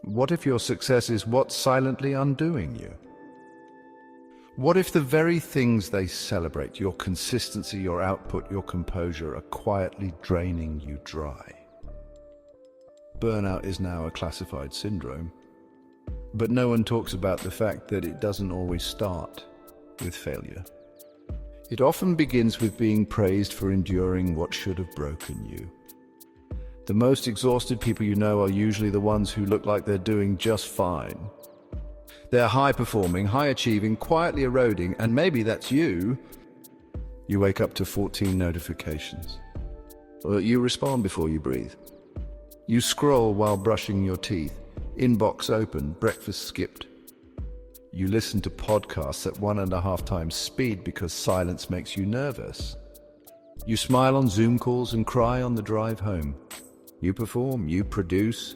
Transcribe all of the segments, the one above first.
What if your success is what's silently undoing you? What if the very things they celebrate, your consistency, your output, your composure, are quietly draining you dry? Burnout is now a classified syndrome, but no one talks about the fact that it doesn't always start with failure. It often begins with being praised for enduring what should have broken you. The most exhausted people you know are usually the ones who look like they're doing just fine. They're high-performing, high-achieving, quietly eroding, and maybe that's you. You wake up to 14 notifications. Or you respond before you breathe. You scroll while brushing your teeth. Inbox open, breakfast skipped. You listen to podcasts at 1.5 times speed because silence makes you nervous. You smile on Zoom calls and cry on the drive home. You perform, you produce.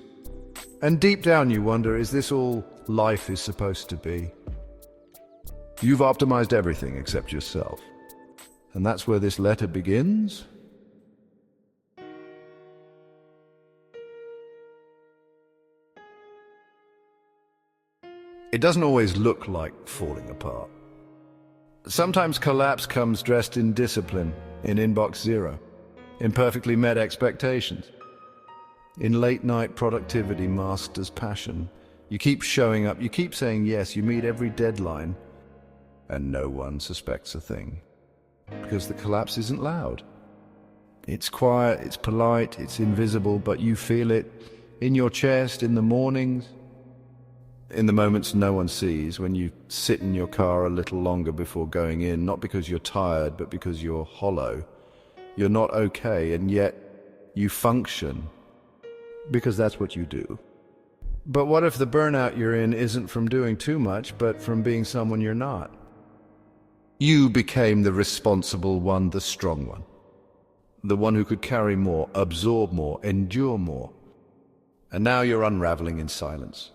And deep down you wonder, is this all life is supposed to be? You've optimized everything except yourself. And that's where this letter begins. It doesn't always look like falling apart. Sometimes collapse comes dressed in discipline, in inbox zero, in perfectly met expectations, in late-night productivity masked as passion. You keep showing up, you keep saying yes, you meet every deadline, and no one suspects a thing. Because the collapse isn't loud. It's quiet, it's polite, it's invisible, but you feel it in your chest, in the mornings, in the moments no one sees, when you sit in your car a little longer before going in, not because you're tired, but because you're hollow. You're not okay, and yet you function, because that's what you do. But what if the burnout you're in isn't from doing too much, but from being someone you're not? You became the responsible one, the strong one. The one who could carry more, absorb more, endure more. And now you're unraveling in silence.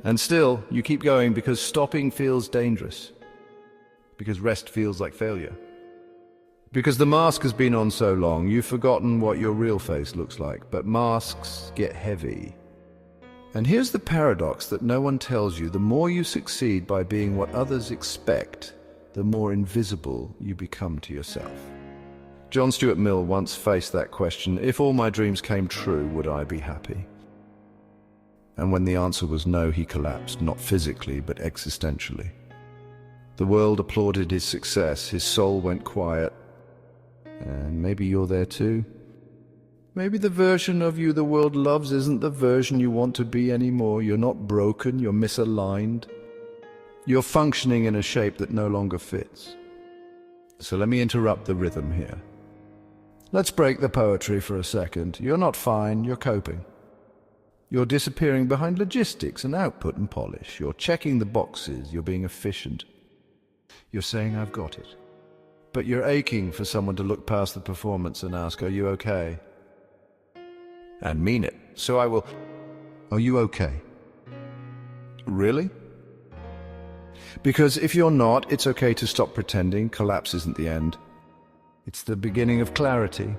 And still, you keep going because stopping feels dangerous. Because rest feels like failure. Because the mask has been on so long, you've forgotten what your real face looks like. But masks get heavy. And here's the paradox that no one tells you. The more you succeed by being what others expect, the more invisible you become to yourself. John Stuart Mill once faced that question: if all my dreams came true, would I be happy? And when the answer was no, he collapsed, not physically, but existentially. The world applauded his success, his soul went quiet. And maybe you're there too. Maybe the version of you the world loves isn't the version you want to be anymore. You're not broken, you're misaligned. You're functioning in a shape that no longer fits. So let me interrupt the rhythm here. Let's break the poetry for a second. You're not fine, you're coping. You're disappearing behind logistics and output and polish. You're checking the boxes, you're being efficient. You're saying, I've got it. But you're aching for someone to look past the performance and ask, are you okay? And mean it. So I will, are you okay? Really? Because if you're not, it's okay to stop pretending. Collapse isn't the end. It's the beginning of clarity.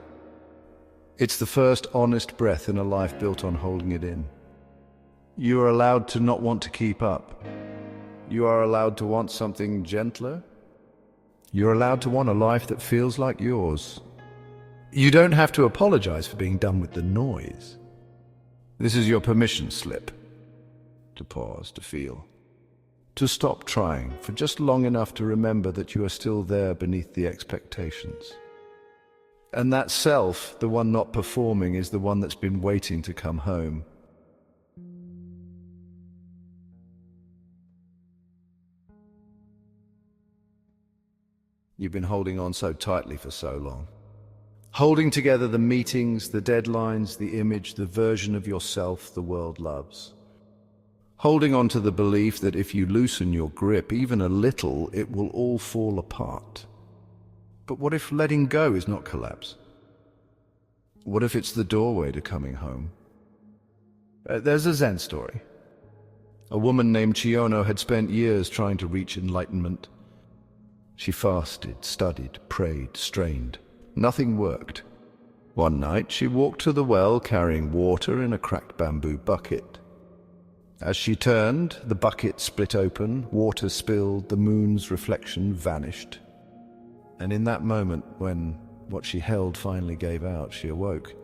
It's the first honest breath in a life built on holding it in. You are allowed to not want to keep up. You are allowed to want something gentler. You're allowed to want a life that feels like yours. You don't have to apologize for being done with the noise. This is your permission slip. To pause, to feel. To stop trying for just long enough to remember that you are still there beneath the expectations. And that self, the one not performing, is the one that's been waiting to come home. You've been holding on so tightly for so long. Holding together the meetings, the deadlines, the image, the version of yourself the world loves. Holding on to the belief that if you loosen your grip even a little, it will all fall apart. But what if letting go is not collapse? What if it's the doorway to coming home? There's a Zen story. A woman named Chiono had spent years trying to reach enlightenment. She fasted, studied, prayed, strained. Nothing worked. One night she walked to the well carrying water in a cracked bamboo bucket. As she turned, the bucket split open, water spilled, the moon's reflection vanished. And in that moment, when what she held finally gave out, she awoke.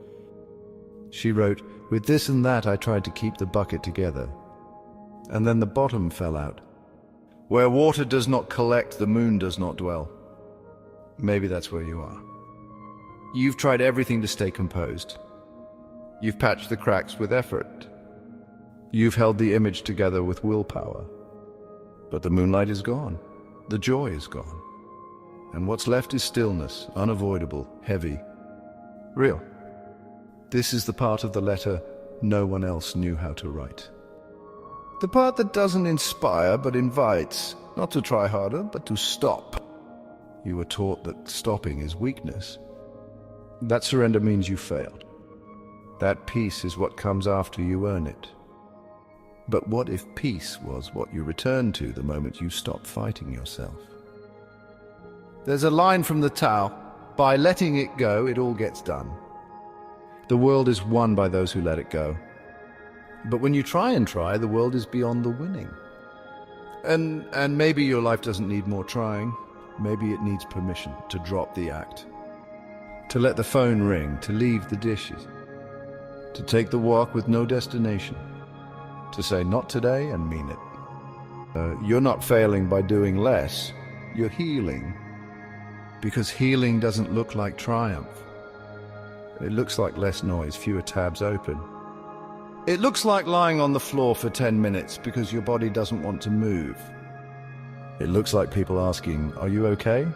She wrote, "With this and that I tried to keep the bucket together. And then the bottom fell out. Where water does not collect, the moon does not dwell." Maybe that's where you are. You've tried everything to stay composed. You've patched the cracks with effort. You've held the image together with willpower. But the moonlight is gone. The joy is gone. And what's left is stillness, unavoidable, heavy, real. This is the part of the letter no one else knew how to write. The part that doesn't inspire but invites, not to try harder, but to stop. You were taught that stopping is weakness. That surrender means you failed. That peace is what comes after you earn it. But what if peace was what you returned to the moment you stopped fighting yourself? There's a line from the Tao, "By letting it go, it all gets done." The world is won by those who let it go. But when you try, the world is beyond the winning. And maybe your life doesn't need more trying. Maybe it needs permission to drop the act. To let the phone ring, to leave the dishes. To take the walk with no destination. To say not today and mean it. You're not failing by doing less. You're healing. Because healing doesn't look like triumph. It looks like less noise, fewer tabs open. It looks like lying on the floor for 10 minutes because your body doesn't want to move. It looks like people asking, "Are you okay?"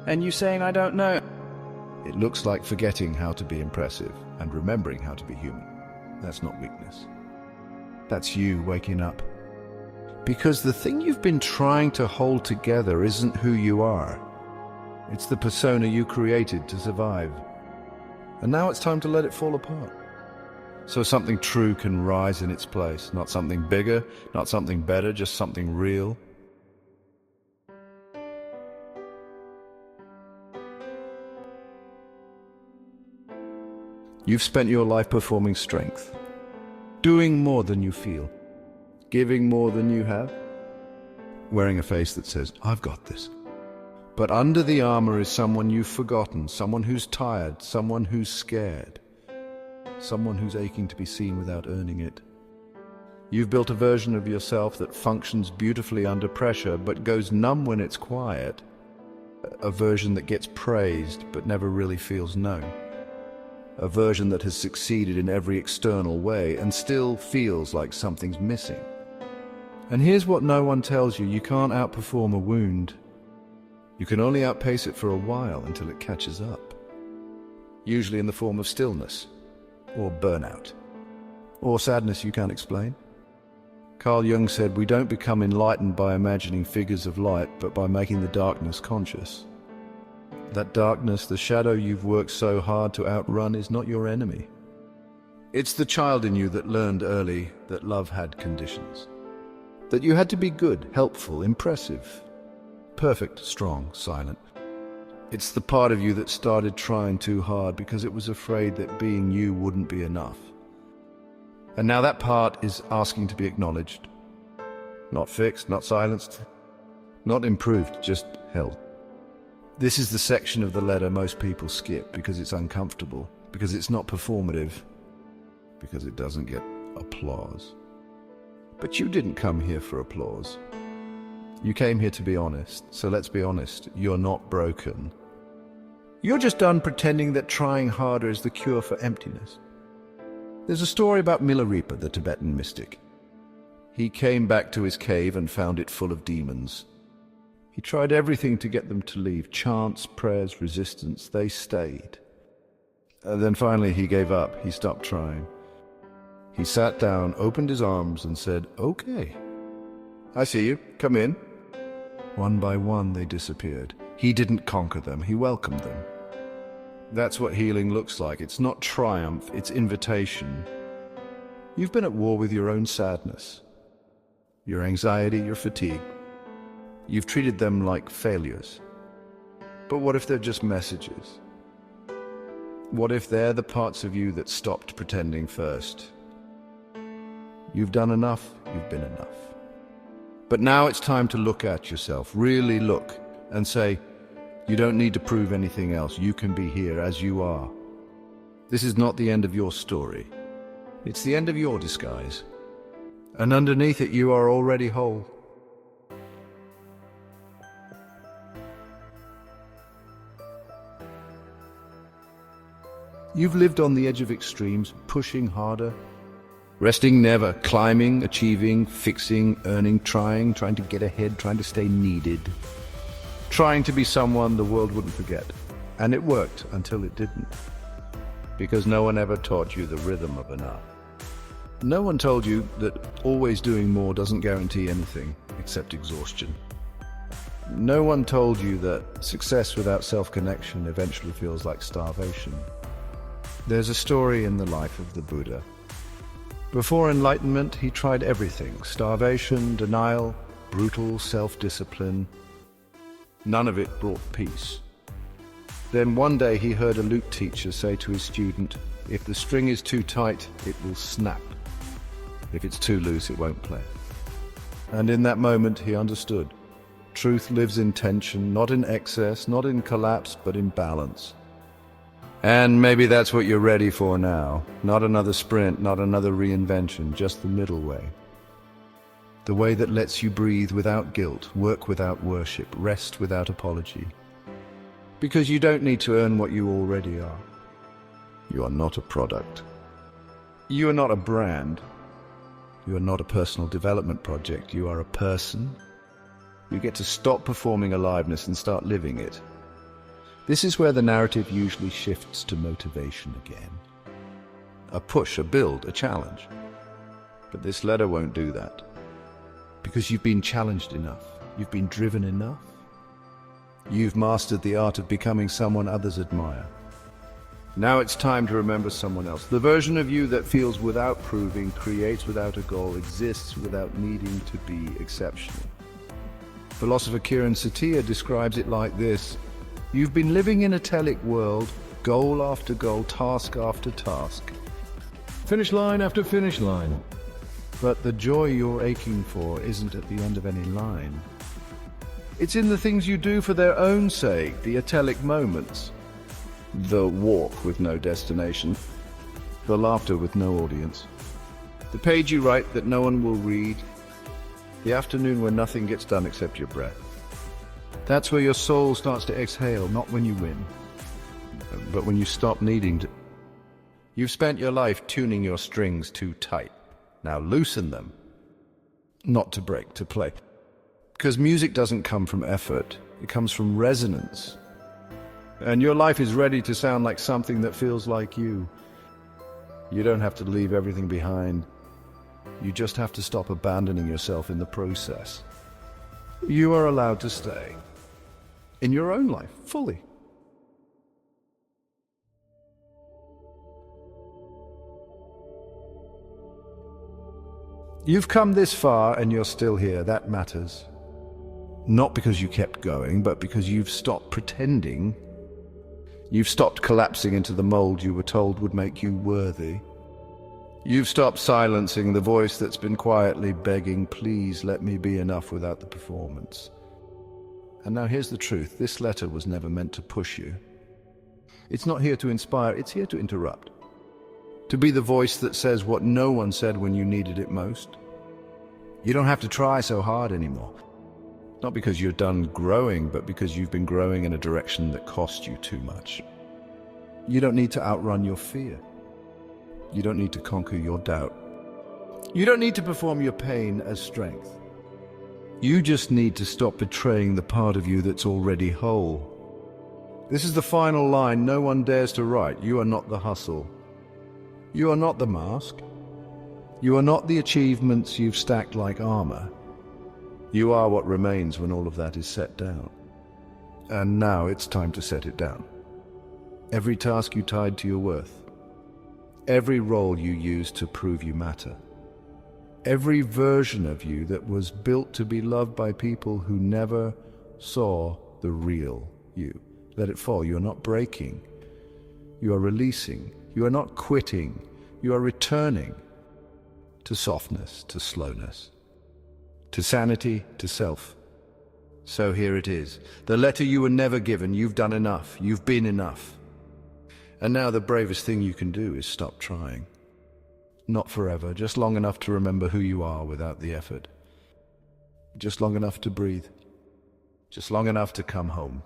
And you saying, "I don't know." It looks like forgetting how to be impressive and remembering how to be human. That's not weakness. That's you waking up. Because the thing you've been trying to hold together isn't who you are. It's the persona you created to survive. And now it's time to let it fall apart. So something true can rise in its place. Not something bigger, not something better, just something real. You've spent your life performing strength, doing more than you feel, giving more than you have, wearing a face that says, "I've got this." But under the armor is someone you've forgotten, someone who's tired, someone who's scared, someone who's aching to be seen without earning it. You've built a version of yourself that functions beautifully under pressure but goes numb when it's quiet, a version that gets praised but never really feels known. A version that has succeeded in every external way and still feels like something's missing. And here's what no one tells you: you can't outperform a wound. You can only outpace it for a while until it catches up. Usually in the form of stillness, or burnout, or sadness you can't explain. Carl Jung said, "We don't become enlightened by imagining figures of light, but by making the darkness conscious." That darkness, the shadow you've worked so hard to outrun, is not your enemy. It's the child in you that learned early that love had conditions. That you had to be good, helpful, impressive, perfect, strong, silent. It's the part of you that started trying too hard because it was afraid that being you wouldn't be enough. And now that part is asking to be acknowledged. Not fixed, not silenced, not improved, just held. This is the section of the letter most people skip because it's uncomfortable, because it's not performative, because it doesn't get applause. But you didn't come here for applause. You came here to be honest, so let's be honest, you're not broken. You're just done pretending that trying harder is the cure for emptiness. There's a story about Milarepa, the Tibetan mystic. He came back to his cave and found it full of demons. He tried everything to get them to leave, chants, prayers, resistance. They stayed. And then finally he gave up. He stopped trying. He sat down, opened his arms and said, "Okay, I see you. Come in." One by one they disappeared. He didn't conquer them. He welcomed them. That's what healing looks like. It's not triumph, it's invitation. You've been at war with your own sadness, your anxiety, your fatigue. You've treated them like failures. But what if they're just messages? What if they're the parts of you that stopped pretending first? You've done enough, you've been enough. But now it's time to look at yourself, really look, and say, you don't need to prove anything else. You can be here as you are. This is not the end of your story. It's the end of your disguise. And underneath it, you are already whole. You've lived on the edge of extremes, pushing harder, resting never, climbing, achieving, fixing, earning, trying to get ahead, trying to stay needed, trying to be someone the world wouldn't forget. And it worked until it didn't. Because no one ever taught you the rhythm of enough. No one told you that always doing more doesn't guarantee anything except exhaustion. No one told you that success without self-connection eventually feels like starvation. There's a story in the life of the Buddha. Before enlightenment, he tried everything: starvation, denial, brutal self-discipline. None of it brought peace. Then one day he heard a lute teacher say to his student, if the string is too tight, it will snap. If it's too loose, it won't play. And in that moment, he understood. Truth lives in tension, not in excess, not in collapse, but in balance. And maybe that's what you're ready for now. Not another sprint, not another reinvention, just the middle way. The way that lets you breathe without guilt, work without worship, rest without apology. Because you don't need to earn what you already are. You are not a product. You are not a brand. You are not a personal development project. You are a person. You get to stop performing aliveness and start living it. This is where the narrative usually shifts to motivation again. A push, a build, a challenge. But this letter won't do that. Because you've been challenged enough. You've been driven enough. You've mastered the art of becoming someone others admire. Now it's time to remember someone else. The version of you that feels without proving, creates without a goal, exists without needing to be exceptional. Philosopher Kiran Satia describes it like this: you've been living in a telic world, goal after goal, task after task. Finish line after finish line. But the joy you're aching for isn't at the end of any line. It's in the things you do for their own sake, the atelic moments. The walk with no destination. The laughter with no audience. The page you write that no one will read. The afternoon when nothing gets done except your breath. That's where your soul starts to exhale, not when you win, but when you stop needing to. You've spent your life tuning your strings too tight. Now loosen them. Not to break, to play. Because music doesn't come from effort, it comes from resonance. And your life is ready to sound like something that feels like you. You don't have to leave everything behind. You just have to stop abandoning yourself in the process. You are allowed to stay in your own life, fully. You've come this far and you're still here. That matters. Not because you kept going, but because you've stopped pretending. You've stopped collapsing into the mold you were told would make you worthy. You've stopped silencing the voice that's been quietly begging, please let me be enough without the performance. And now here's the truth. This letter was never meant to push you. It's not here to inspire, it's here to interrupt. To be the voice that says what no one said when you needed it most. You don't have to try so hard anymore. Not because you're done growing, but because you've been growing in a direction that cost you too much. You don't need to outrun your fear. You don't need to conquer your doubt. You don't need to perform your pain as strength. You just need to stop betraying the part of you that's already whole. This is the final line no one dares to write. You are not the hustle. You are not the mask. You are not the achievements you've stacked like armor. You are what remains when all of that is set down. And now it's time to set it down. Every task you tied to your worth. Every role you used to prove you matter. Every version of you that was built to be loved by people who never saw the real you. Let it fall. You are not breaking. You are releasing. You are not quitting. You are returning. to softness, to slowness, to sanity, to self. So here it is, the letter you were never given. You've done enough, you've been enough. And now the bravest thing you can do is stop trying. Not forever, just long enough to remember who you are without the effort. Just long enough to breathe. Just long enough to come home.